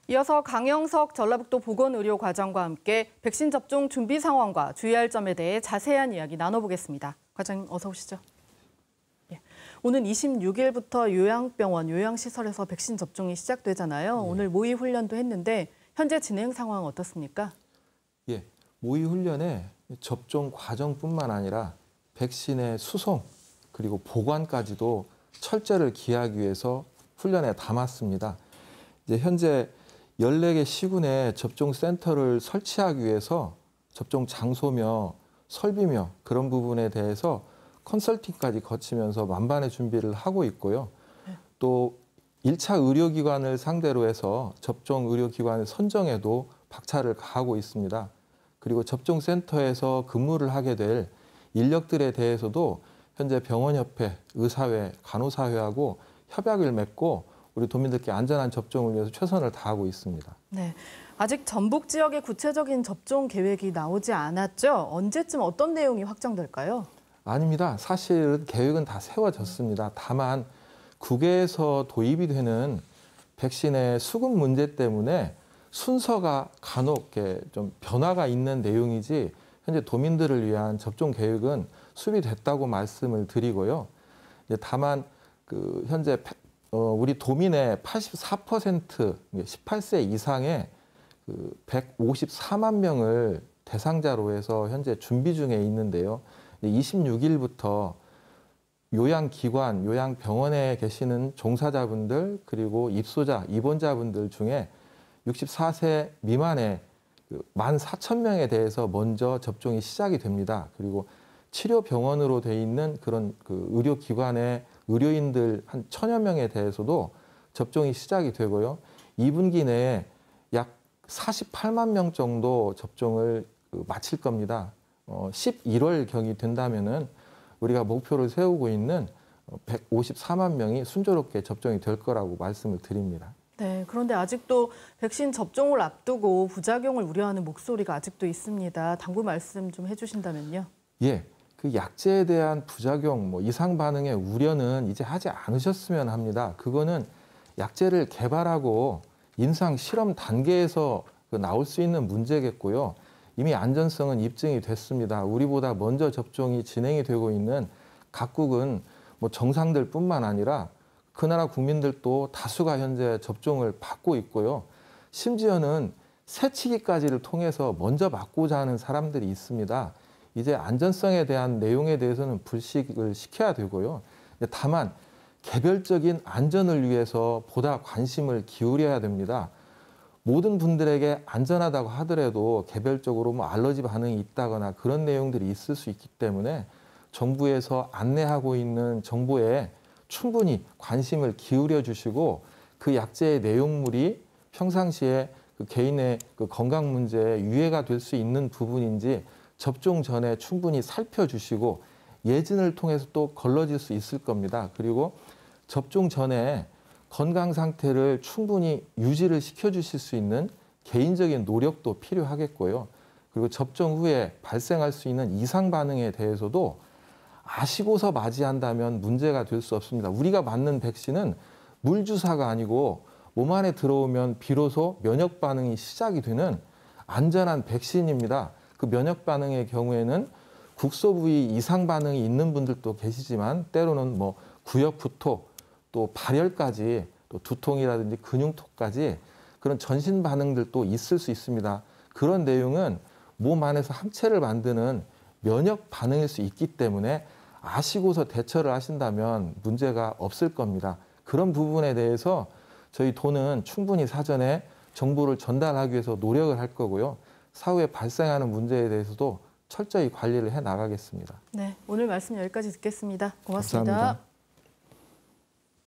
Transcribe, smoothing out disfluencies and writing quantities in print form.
이어서 강영석 전라북도 보건의료과장과 함께 백신 접종 준비 상황과 주의할 점에 대해 자세한 이야기 나눠보겠습니다. 과장님 어서 오시죠. 예. 오는 26일부터 요양병원, 요양시설에서 백신 접종이 시작되잖아요. 오늘 모의 훈련도 했는데 현재 진행 상황 어떻습니까? 예, 모의 훈련에 접종 과정뿐만 아니라 백신의 수송 그리고 보관까지도 철저를 기하기 위해서 훈련에 담았습니다. 이제 현재 14개 시군에 접종센터를 설치하기 위해서 접종 장소며 설비며 그런 부분에 대해서 컨설팅까지 거치면서 만반의 준비를 하고 있고요. 또 1차 의료기관을 상대로 해서 접종 의료기관을 선정에도 박차를 가하고 있습니다. 그리고 접종센터에서 근무를 하게 될 인력들에 대해서도 현재 병원협회, 의사회, 간호사회하고 협약을 맺고 우리 도민들께 안전한 접종을 위해서 최선을 다하고 있습니다. 네, 아직 전북 지역의 구체적인 접종 계획이 나오지 않았죠? 언제쯤 어떤 내용이 확정될까요? 아닙니다. 사실 계획은 다 세워졌습니다. 다만 국외에서 도입이 되는 백신의 수급 문제 때문에 순서가 간혹 좀 변화가 있는 내용이지 현재 도민들을 위한 접종 계획은 수립됐다고 말씀을 드리고요. 다만 현재 우리 도민의 84% 18세 이상의 154만 명을 대상자로 해서 현재 준비 중에 있는데요. 26일부터 요양기관, 요양병원에 계시는 종사자분들 그리고 입소자, 입원자분들 중에 64세 미만의 14,000명에 대해서 먼저 접종이 시작이 됩니다. 그리고 치료병원으로 돼 있는 그런 의료기관의 의료인들 한 1,000여 명에 대해서도 접종이 시작이 되고요. 2분기 내에 약 48만 명 정도 접종을 마칠 겁니다. 11월경이 된다면은 우리가 목표를 세우고 있는 154만 명이 순조롭게 접종이 될 거라고 말씀을 드립니다. 네, 그런데 아직도 백신 접종을 앞두고 부작용을 우려하는 목소리가 아직도 있습니다. 당부 말씀 좀 해주신다면요. 예, 그 약제에 대한 부작용, 이상 반응의 우려는 이제 하지 않으셨으면 합니다. 그거는 약제를 개발하고 임상 실험 단계에서 나올 수 있는 문제겠고요. 이미 안전성은 입증이 됐습니다. 우리보다 먼저 접종이 진행이 되고 있는 각국은 정상들 뿐만 아니라 그 나라 국민들도 다수가 현재 접종을 받고 있고요. 심지어는 새치기까지를 통해서 먼저 맞고자 하는 사람들이 있습니다. 이제 안전성에 대한 내용에 대해서는 불식을 시켜야 되고요. 다만 개별적인 안전을 위해서 보다 관심을 기울여야 됩니다. 모든 분들에게 안전하다고 하더라도 개별적으로 알러지 반응이 있다거나 그런 내용들이 있을 수 있기 때문에 정부에서 안내하고 있는 정보에 충분히 관심을 기울여 주시고 그 약제의 내용물이 평상시에 개인의 건강 문제에 유해가 될 수 있는 부분인지 접종 전에 충분히 살펴주시고 예진을 통해서 또 걸러질 수 있을 겁니다. 그리고 접종 전에 건강 상태를 충분히 유지를 시켜주실 수 있는 개인적인 노력도 필요하겠고요. 그리고 접종 후에 발생할 수 있는 이상 반응에 대해서도 아시고서 맞이한다면 문제가 될 수 없습니다. 우리가 맞는 백신은 물주사가 아니고 몸 안에 들어오면 비로소 면역 반응이 시작이 되는 안전한 백신입니다. 그 면역 반응의 경우에는 국소 부위 이상 반응이 있는 분들도 계시지만 때로는 구역부토 또 발열까지 또 두통이라든지 근육통까지 그런 전신 반응들도 있을 수 있습니다. 그런 내용은 몸 안에서 항체를 만드는 면역 반응일 수 있기 때문에 아시고서 대처를 하신다면 문제가 없을 겁니다. 그런 부분에 대해서 저희 도는 충분히 사전에 정보를 전달하기 위해서 노력을 할 거고요. 사후에 발생하는 문제에 대해서도 철저히 관리를 해 나가겠습니다. 네, 오늘 말씀 여기까지 듣겠습니다. 고맙습니다. 감사합니다.